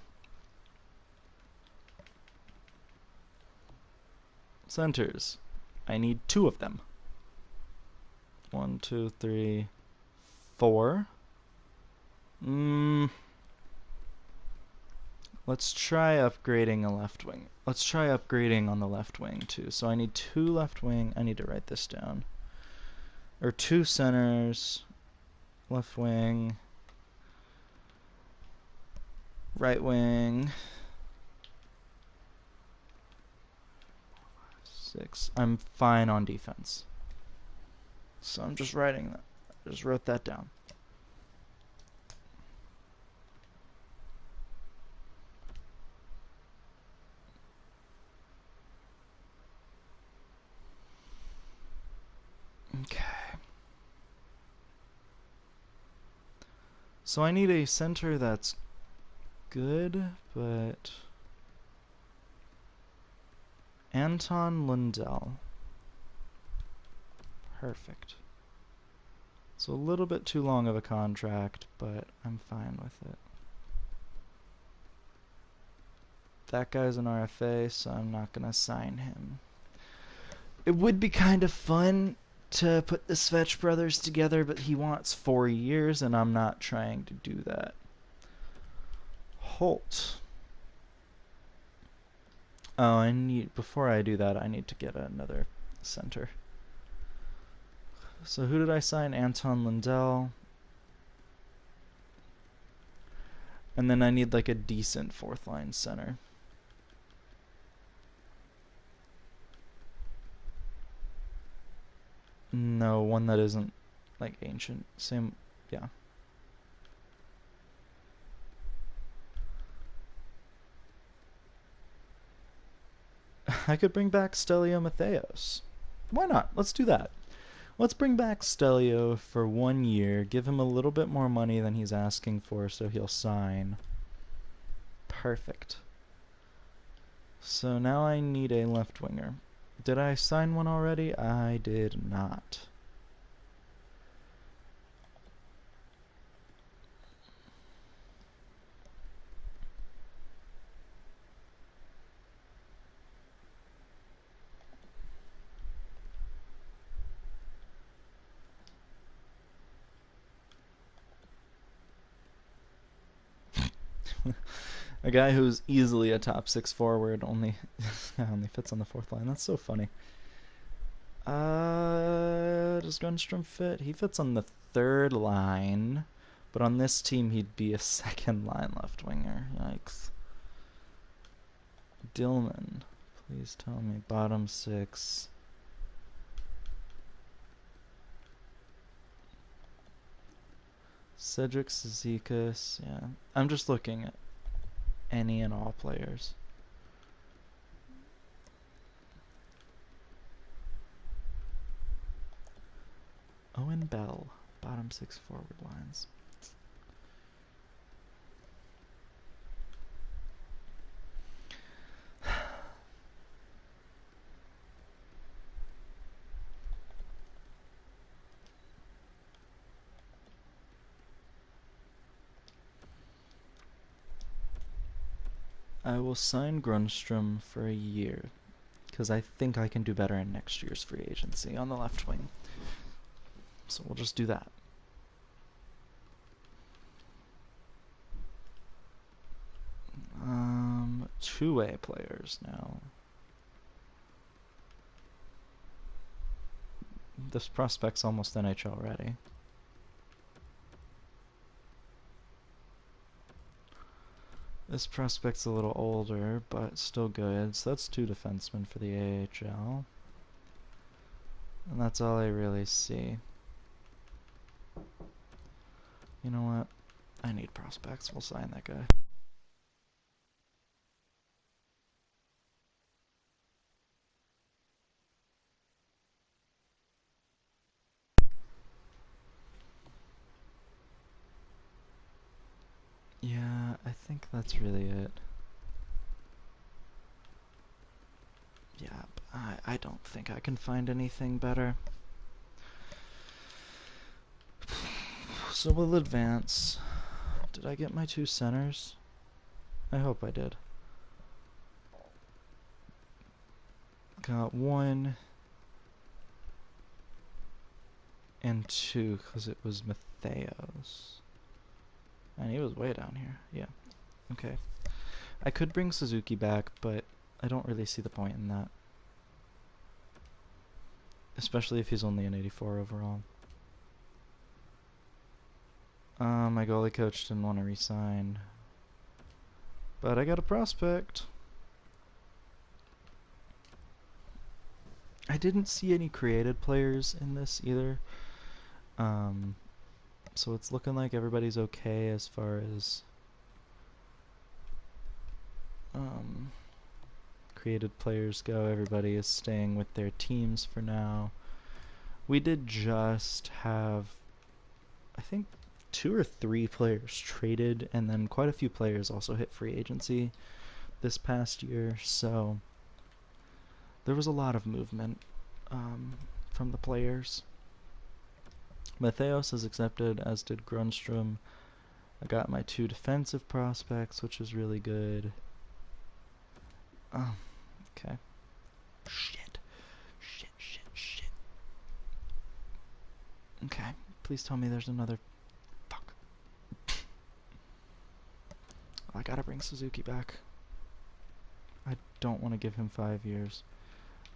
Centers. I need 2 of them. 1, 2, 3, 4. Let's try upgrading a left wing. Let's try upgrading on the left wing too. So I need 2 left wing. I need to write this down. Or 2 centers. Left wing. Right wing. 6. I'm fine on defense. So I'm just writing that. I just wrote that down. Okay. So I need a center that's good, but Anton Lundell. Perfect. It's a little bit too long of a contract, but I'm fine with it. That guy's an RFA, so I'm not gonna sign him. It would be kind of fun to put the Svetch brothers together, but he wants 4 years, and I'm not trying to do that. Holt. Oh, I need, before I do that, I need to get another center. So who did I sign? Anton Lundell. And then I need like a decent 4th line center. No, one that isn't like ancient. Same, yeah. I could bring back Stelio Matheos. Why not? Let's do that. Let's bring back Stelio for 1 year, give him a little bit more money than he's asking for so he'll sign. Perfect. So now I need a left winger. Did I sign one already? I did not. A guy who's easily a top 6 forward only fits on the 4th line. That's so funny. Does Grundstrom fit? He fits on the 3rd line, but on this team he'd be a 2nd line left winger. Yikes. Dillman, please tell me bottom 6. Cedric Cizikas, yeah. I'm just looking at any and all players. Owen Bell, bottom 6 forward lines. I will sign Grundstrom for a year, because I think I can do better in next year's free agency on the left wing. So we'll just do that. Two-way players now. This prospect's almost NHL ready. This prospect's a little older, but still good. So that's 2 defensemen for the AHL. And that's all I really see. You know what? I need prospects. We'll sign that guy. Yeah, I think that's really it. Yeah, I don't think I can find anything better. So we'll advance. Did I get my 2 centers? I hope I did. Got 1 and 2 because it was Matheos. And he was way down here. Yeah. Okay. I could bring Suzuki back, but I don't really see the point in that. Especially if he's only an 84 overall. My goalie coach didn't want to resign. But I got a prospect. I didn't see any created players in this either. So it's looking like everybody's okay as far as created players go. Everybody is staying with their teams for now. We did just have, I think, 2 or 3 players traded, and then quite a few players also hit free agency this past year, so there was a lot of movement from the players. Matheos has accepted, as did Grundstrom. I got my 2 defensive prospects, which is really good. Okay. Shit. Okay, please tell me there's another. Fuck. I gotta bring Suzuki back. I don't want to give him 5 years.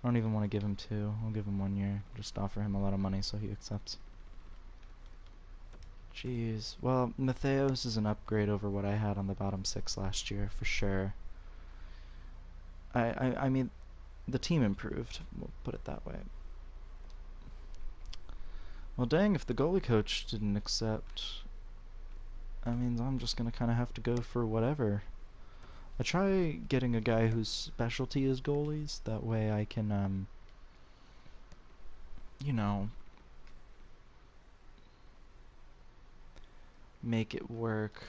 I don't even want to give him 2. I'll give him 1 year. Just offer him a lot of money so he accepts. Jeez. Well, Matheos is an upgrade over what I had on the bottom 6 last year, for sure. I mean, the team improved. We'll put it that way. Well, dang, if the goalie coach didn't accept, I mean, I'm just gonna kind of have to go for whatever. I try getting a guy whose specialty is goalies. That way I can, you know, make it work.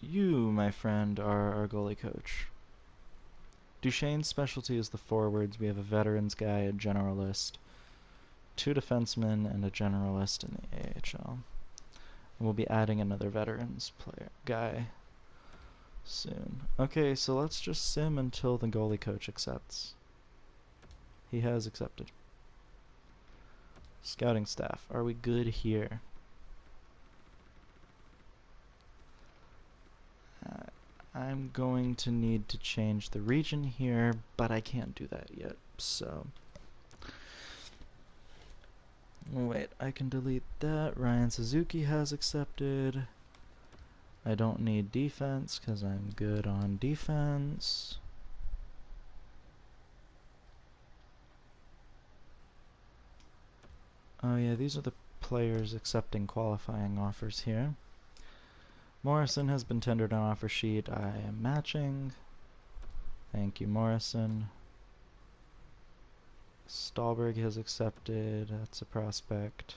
You, my friend, are our goalie coach. Duchesne's specialty is the forwards. We have a veterans guy, a generalist, 2 defensemen, and a generalist in the AHL. And we'll be adding another veterans player guy soon. Okay, so let's just sim until the goalie coach accepts. He has accepted. Scouting staff, are we good here? I'm going to need to change the region here, but I can't do that yet, so... Wait, I can delete that. Ryan Suzuki has accepted. I don't need defense because I'm good on defense. Oh yeah, these are the players accepting qualifying offers here. Morrison has been tendered an offer sheet. I am matching. Thank you, Morrison. Stahlberg has accepted. That's a prospect.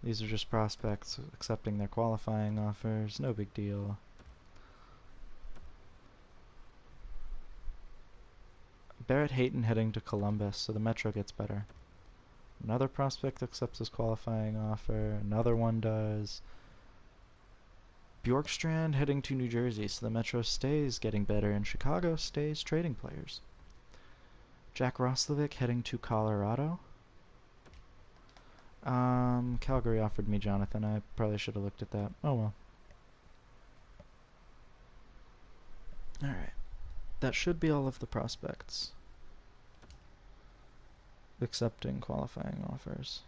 These are just prospects accepting their qualifying offers. No big deal. Barrett Hayton heading to Columbus, so the Metro gets better. Another prospect accepts his qualifying offer. Another one does. Bjorkstrand heading to New Jersey, so the Metro stays getting better, and Chicago stays trading players. Jack Roslovic heading to Colorado. Calgary offered me Jonathan. I probably should have looked at that. Oh well. Alright. That should be all of the prospects accepting qualifying offers.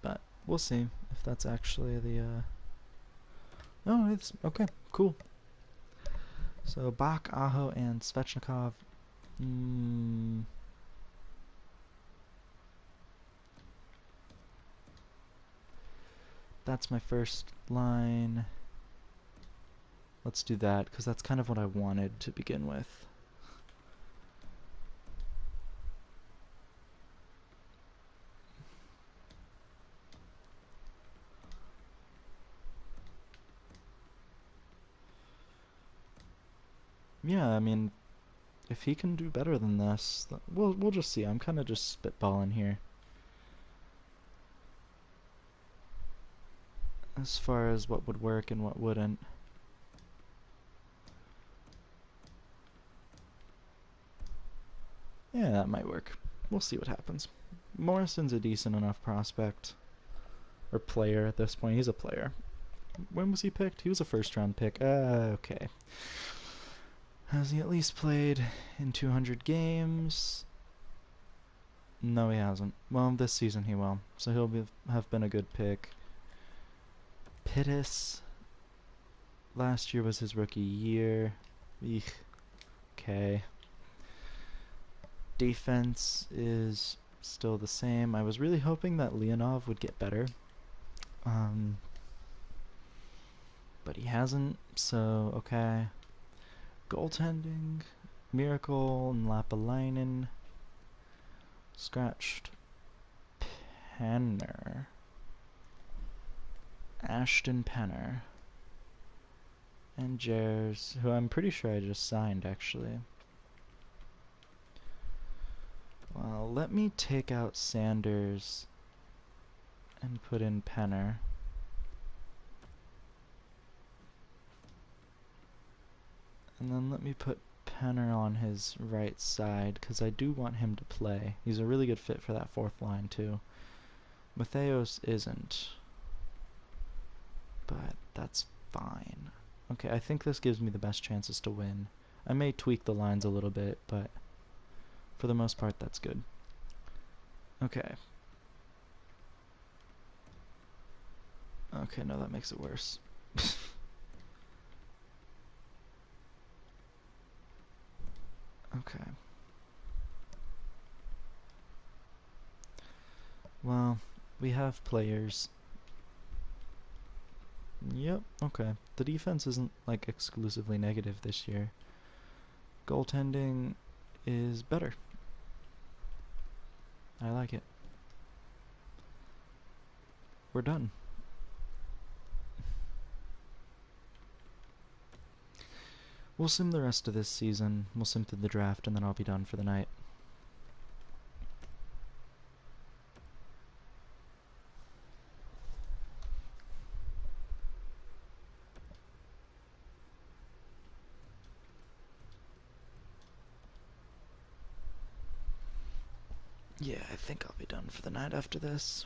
But we'll see if that's actually the oh, it's okay, cool. So Bach, Aho, and Svechnikov. That's my first line. Let's do that, because that's kind of what I wanted to begin with. Yeah, I mean, if he can do better than this, we'll just see. I'm kind of just spitballing here. As far as what would work and what wouldn't. Yeah, that might work. We'll see what happens. Morrison's a decent enough prospect. Or player at this point. He's a player. When was he picked? He was a first-round pick. Okay. Has he at least played in 200 games? No, he hasn't. Well, this season he will. So he'll have been a good pick. Pittis. Last year was his rookie year. Eek. Okay. Defense is still the same. I was really hoping that Leonov would get better. But he hasn't, so okay. Goaltending. Miracle and Lapalainen. Scratched. Penner. Ashton Penner. And Jers, who I'm pretty sure I just signed, actually. Well, let me take out Sanders and put in Penner. And then let me put Penner on his right side, because I do want him to play. He's a really good fit for that fourth line, too. Matheos isn't. But that's fine. Okay, I think this gives me the best chances to win. I may tweak the lines a little bit, but for the most part, that's good. Okay. Okay, no, that makes it worse. Okay. Well, we have players. Yep, okay. The defense isn't like exclusively negative this year. Goaltending is better. I like it. We're done. We'll sim the rest of this season. We'll sim through the draft, and then I'll be done for the night. Yeah, I think I'll be done for the night after this.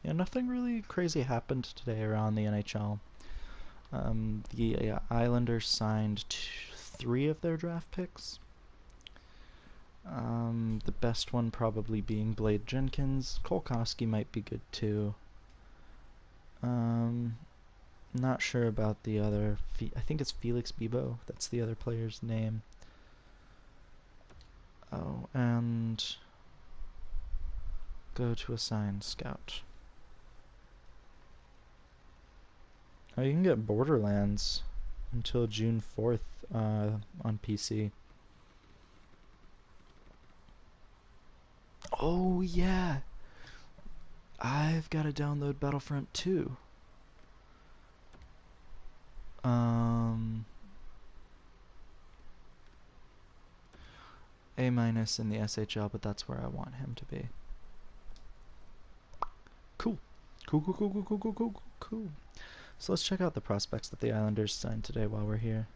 Yeah, nothing really crazy happened today around the NHL. The Islanders signed 3 of their draft picks. The best one probably being Blade Jenkins. Kolkoski might be good too. Not sure about the other. I think it's Felix Bibo. That's the other player's name. Oh, and go to assign scout. Oh, you can get Borderlands until June 4th on PC. Oh, yeah. I've got to download Battlefront 2. A- in the SHL, but that's where I want him to be. Cool. Cool. So let's check out the prospects that the Islanders signed today while we're here.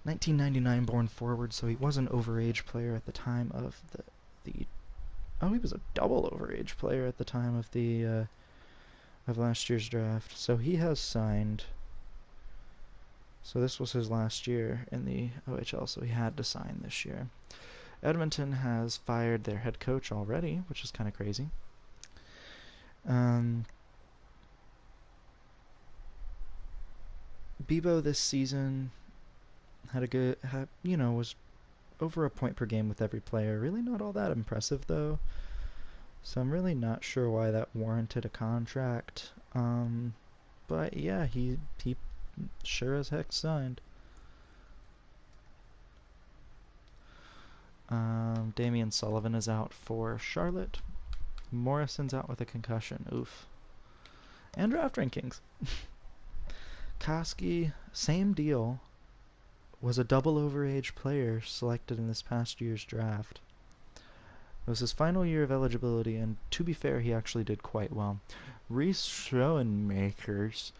1999 born forward, so he was an overage player at the time of the oh, he was a double overage player at the time of the of last year's draft. So he has signed. So this was his last year in the OHL, so he had to sign this year. Edmonton has fired their head coach already, which is kind of crazy. Bibo this season was over a point per game with every player. Really not all that impressive though. So I'm really not sure why that warranted a contract. But yeah, he sure as heck signed. Damian Sullivan is out for Charlotte. Morrison's out with a concussion. Oof. And draft rankings. Koski, same deal, was a double overage player selected in this past year's draft. It was his final year of eligibility, and to be fair, he actually did quite well. Reese Schoenmakers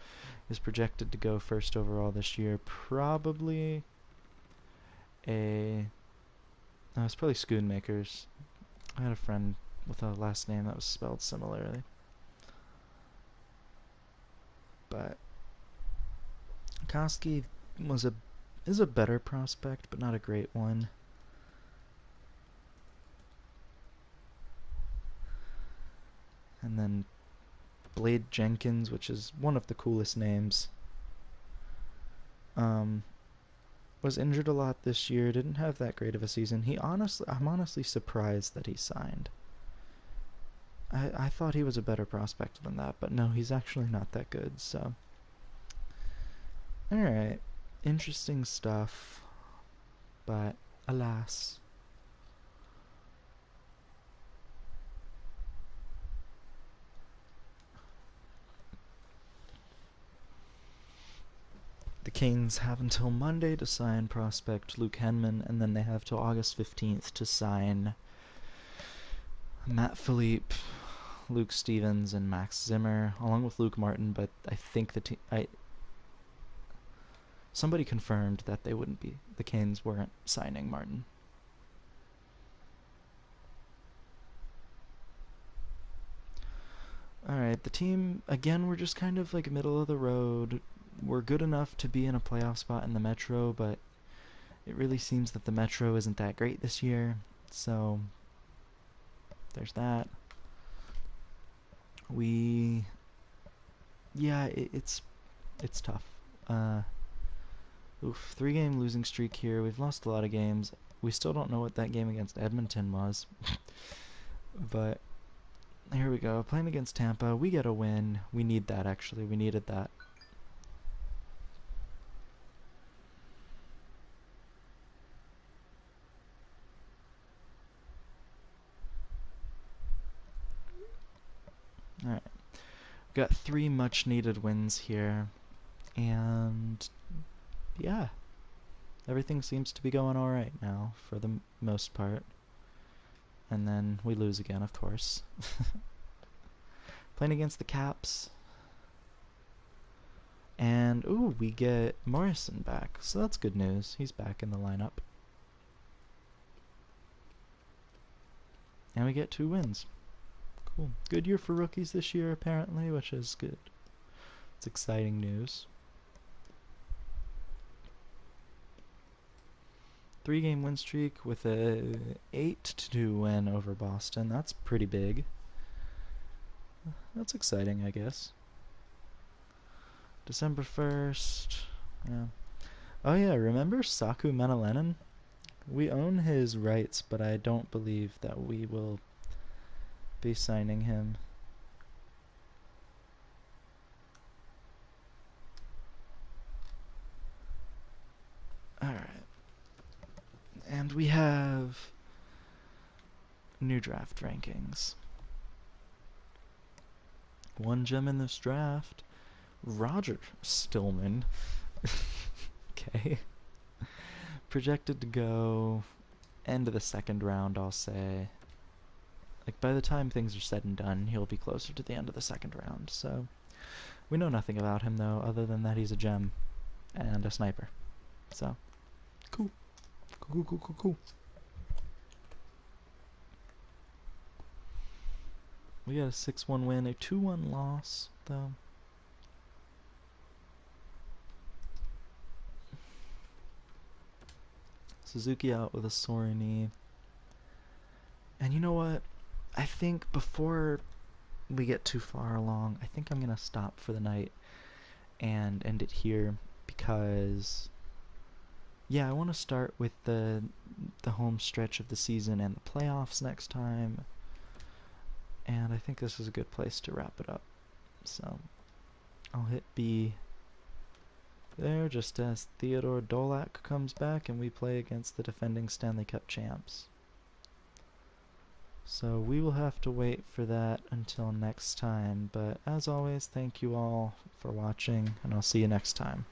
is projected to go first overall this year. Probably it's probably Schoonmakers. I had a friend with a last name that was spelled similarly. But Koski is a better prospect, but not a great one. And then Blade Jenkins, which is one of the coolest names, was injured a lot this year. Didn't have that great of a season. I'm honestly surprised that he signed. I thought he was a better prospect than that, but no, he's actually not that good. So, all right, interesting stuff, but alas. The Canes have until Monday to sign prospect Luke Henman, and then they have till August 15th to sign Matt Philippe, Luke Stevens, and Max Zimmer, along with Luke Martin. But I think somebody confirmed that the Canes weren't signing Martin. Alright, the team, again, we're just kind of like middle of the road. We're good enough to be in a playoff spot in the Metro, but it really seems that the Metro isn't that great this year. So, there's that. It's tough. Oof, 3-game losing streak here. We've lost a lot of games. We still don't know what that game against Edmonton was. But here we go. Playing against Tampa. We get a win. We need that, actually. We needed that. Alright. Got 3 much needed wins here. And yeah. Everything seems to be going alright now, for the most part. And then we lose again, of course. Playing against the Caps. And, ooh, we get Morrison back. So that's good news. He's back in the lineup. And we get 2 wins. Cool. Good year for rookies this year, apparently, which is good. It's exciting news. 3-game win streak with a 8-2 win over Boston. That's pretty big. That's exciting, I guess. December 1st. Yeah. Oh yeah, remember Saku Menelenen? We own his rights, but I don't believe that we will be signing him. Alright. And we have new draft rankings. 1 gem in this draft. Roger Stillman. Okay. Projected to go end of the 2nd round, I'll say. Like, by the time things are said and done, he'll be closer to the end of the 2nd round, so. We know nothing about him, though, other than that he's a gem and a sniper. So, cool. Cool. We got a 6-1 win, a 2-1 loss, though. Suzuki out with a sore knee. And you know what? I think before we get too far along, I think I'm going to stop for the night and end it here because, yeah, I want to start with the home stretch of the season and the playoffs next time. And I think this is a good place to wrap it up. So, I'll hit B there just as Theodore Dolak comes back and we play against the defending Stanley Cup champs. So we will have to wait for that until next time, but as always, thank you all for watching, and I'll see you next time.